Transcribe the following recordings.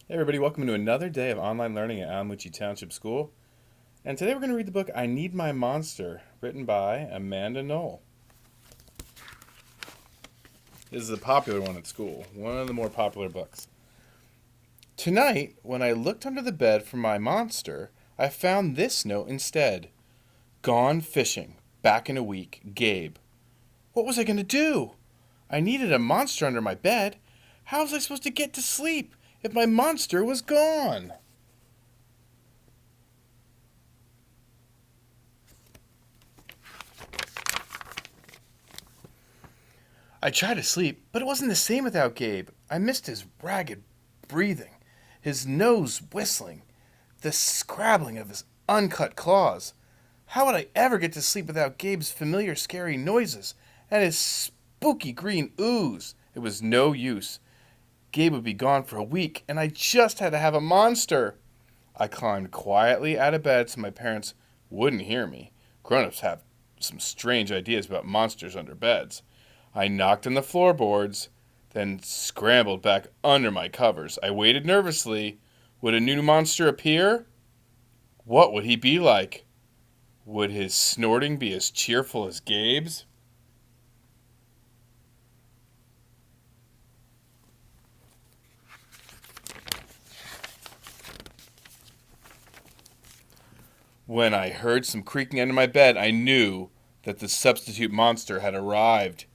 Hey everybody, welcome to another day of online learning at Alamuchi Township School. And today we're going to read the book I Need My Monster, written by Amanda Noll. This is a popular one at school, one of the more popular books. Tonight, when I looked under the bed for my monster, I found this note instead. Gone fishing, back in a week, Gabe. What was I going to do? I needed a monster under my bed. How was I supposed to get to sleep if my monster was gone? I tried to sleep, but it wasn't the same without Gabe. I missed his ragged breathing, his nose whistling, the scrabbling of his uncut claws. How would I ever get to sleep without Gabe's familiar scary noises and his spooky green ooze? It was no use. Gabe would be gone for a week, and I just had to have a monster. I climbed quietly out of bed so my parents wouldn't hear me. Grown-ups have some strange ideas about monsters under beds. I knocked on the floorboards, then scrambled back under my covers. I waited nervously. Would a new monster appear? What would he be like? Would his snorting be as cheerful as Gabe's? When I heard some creaking under my bed, I knew that the substitute monster had arrived.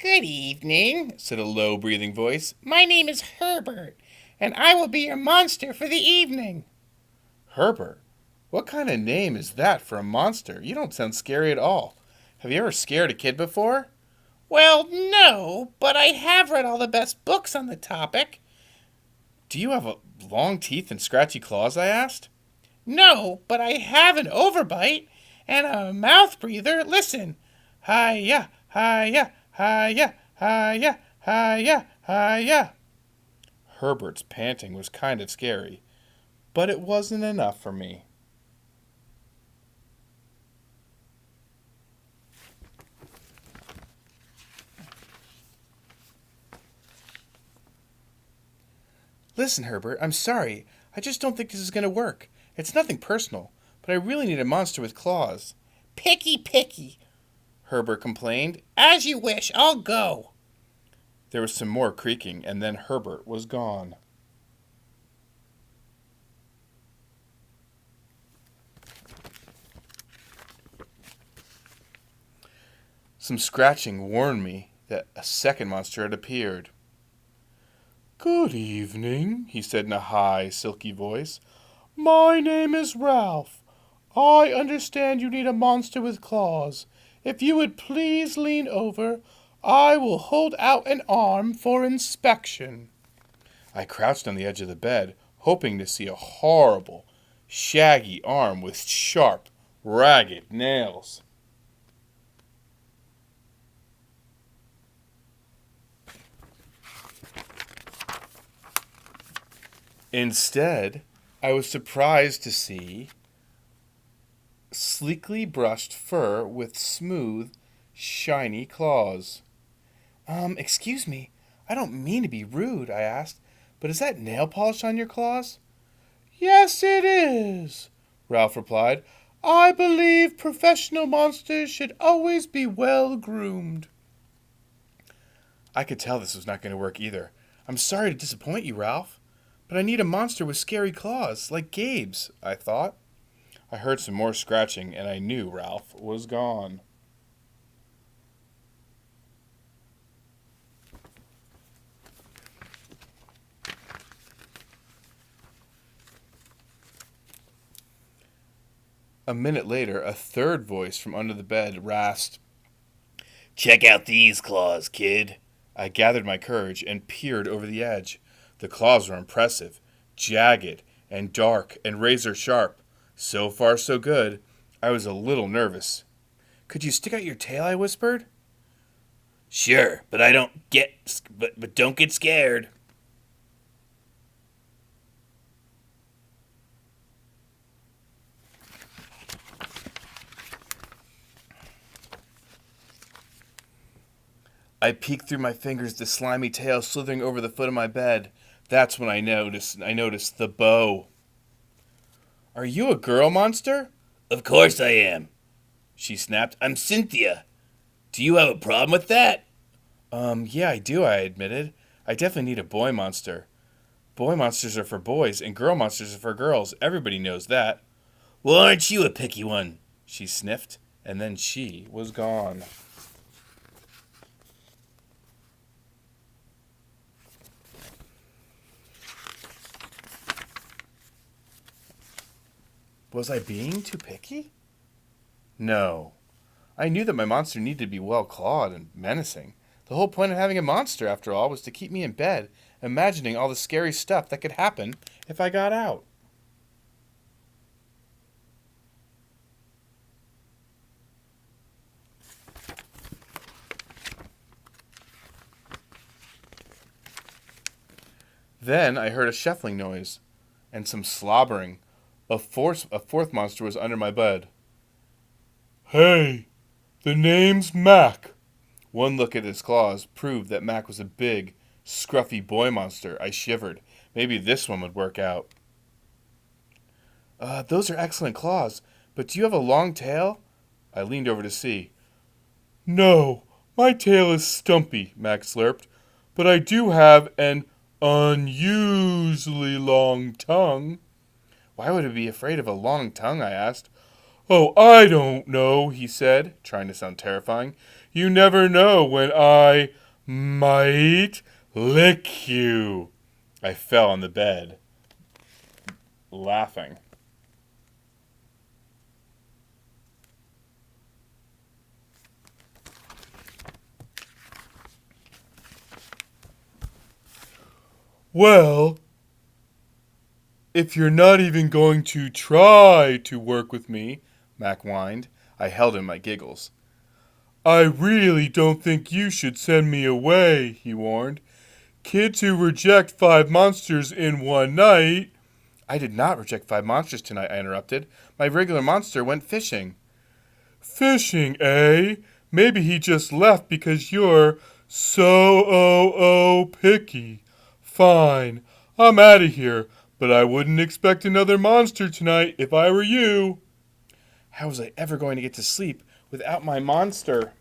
Good evening, said a low breathing voice. My name is Herbert, and I will be your monster for the evening. Herbert? What kind of name is that for a monster? You don't sound scary at all. Have you ever scared a kid before? Well, no, but I have read all the best books on the topic. Do you have long teeth and scratchy claws? I asked. No, but I have an overbite and a mouth breather. Listen. Hi-ya, hi-ya, hi-ya, hi-ya, hi-ya, hi-ya. Herbert's panting was kind of scary, but it wasn't enough for me. Listen, Herbert, I'm sorry. I just don't think this is going to work. It's nothing personal, but I really need a monster with claws. Picky, Herbert complained. As you wish, I'll go. There was some more creaking, and then Herbert was gone. Some scratching warned me that a second monster had appeared. Good evening, he said in a high, silky voice. My name is Ralph. I understand you need a monster with claws. If you would please lean over, I will hold out an arm for inspection. I crouched on the edge of the bed, hoping to see a horrible, shaggy arm with sharp, ragged nails. Instead, I was surprised to see sleekly brushed fur with smooth, shiny claws. Excuse me, I don't mean to be rude, I asked, but is that nail polish on your claws? Yes, it is, Ralph replied. I believe professional monsters should always be well groomed. I could tell this was not going to work either. I'm sorry to disappoint you, Ralph, but I need a monster with scary claws, like Gabe's, I thought. I heard some more scratching, and I knew Ralph was gone. A minute later, a third voice from under the bed rasped, Check out these claws, kid. I gathered my courage and peered over the edge. The claws were impressive, jagged and dark and razor sharp. So far, so good. I was a little nervous. Could you stick out your tail? I whispered. Sure, but don't get scared. I peeked through my fingers, the slimy tail slithering over the foot of my bed. That's when I noticed the bow. Are you a girl monster? Of course I am, she snapped. I'm Cynthia. Do you have a problem with that? Yeah, I do, I admitted. I definitely need a boy monster. Boy monsters are for boys, and girl monsters are for girls. Everybody knows that. Well, aren't you a picky one? She sniffed, and then she was gone. Was I being too picky? No. I knew that my monster needed to be well clawed and menacing. The whole point of having a monster, after all, was to keep me in bed, imagining all the scary stuff that could happen if I got out. Then I heard a shuffling noise and some slobbering. A fourth monster was under my bed. Hey, the name's Mac. One look at his claws proved that Mac was a big, scruffy boy monster. I shivered. Maybe this one would work out. Those are excellent claws, but do you have a long tail? I leaned over to see. No, my tail is stumpy, Mac slurped, but I do have an unusually long tongue. Why would it be afraid of a long tongue? I asked. Oh, I don't know, he said, trying to sound terrifying. You never know when I might lick you. I fell on the bed, laughing. Well, if you're not even going to try to work with me, Mac whined. I held in my giggles. I really don't think you should send me away, he warned. Kids who reject 5 monsters in one night. I did not reject 5 monsters tonight, I interrupted. My regular monster went fishing. Fishing, eh? Maybe he just left because you're so picky. Fine, I'm out of here, but I wouldn't expect another monster tonight if I were you. How was I ever going to get to sleep without my monster?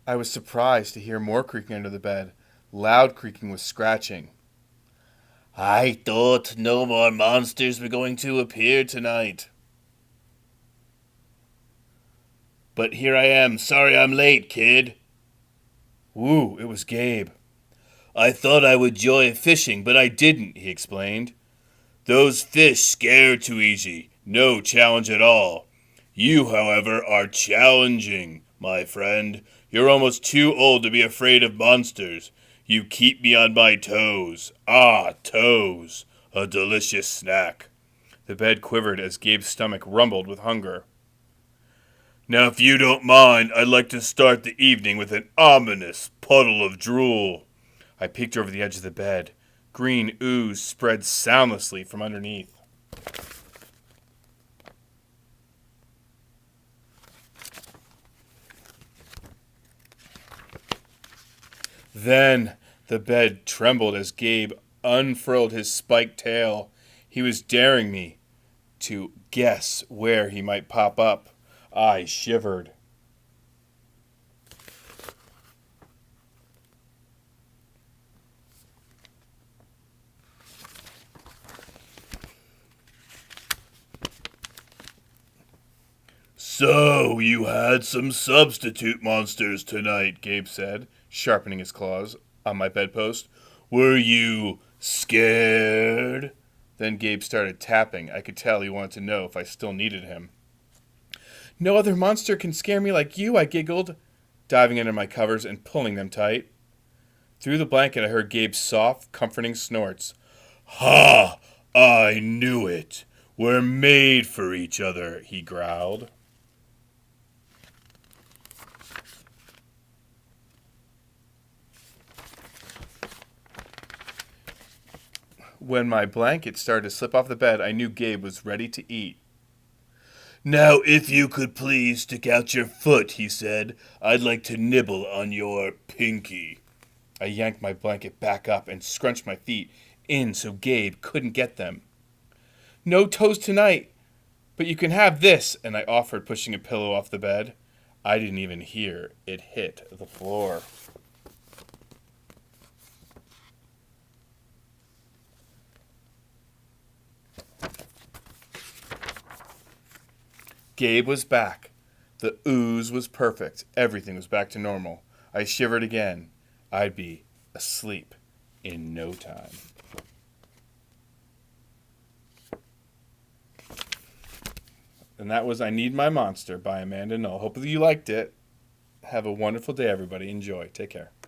I was surprised to hear more creaking under the bed. Loud creaking with scratching. I thought no more monsters were going to appear tonight. But here I am. Sorry I'm late, kid. Woo, it was Gabe. I thought I would enjoy fishing, but I didn't, he explained. Those fish scare too easy. No challenge at all. You, however, are challenging, my friend. You're almost too old to be afraid of monsters. You keep me on my toes. Ah, toes. A delicious snack. The bed quivered as Gabe's stomach rumbled with hunger. Now, if you don't mind, I'd like to start the evening with an ominous puddle of drool. I peeked over the edge of the bed. Green ooze spread soundlessly from underneath. Then the bed trembled as Gabe unfurled his spiked tail. He was daring me to guess where he might pop up. I shivered. So, you had some substitute monsters tonight, Gabe said, sharpening his claws on my bedpost. Were you scared? Then Gabe started tapping. I could tell he wanted to know if I still needed him. No other monster can scare me like you, I giggled, diving under my covers and pulling them tight. Through the blanket, I heard Gabe's soft, comforting snorts. Ha! I knew it. We're made for each other, he growled. When my blanket started to slip off the bed, I knew Gabe was ready to eat. Now, if you could please stick out your foot, he said, I'd like to nibble on your pinky. I yanked my blanket back up and scrunched my feet in so Gabe couldn't get them. No toes tonight, but you can have this, and I offered, pushing a pillow off the bed. I didn't even hear it hit the floor. Gabe was back. The ooze was perfect. Everything was back to normal. I shivered again. I'd be asleep in no time. And that was I Need My Monster by Amanda Noll. Hopefully you liked it. Have a wonderful day, everybody. Enjoy. Take care.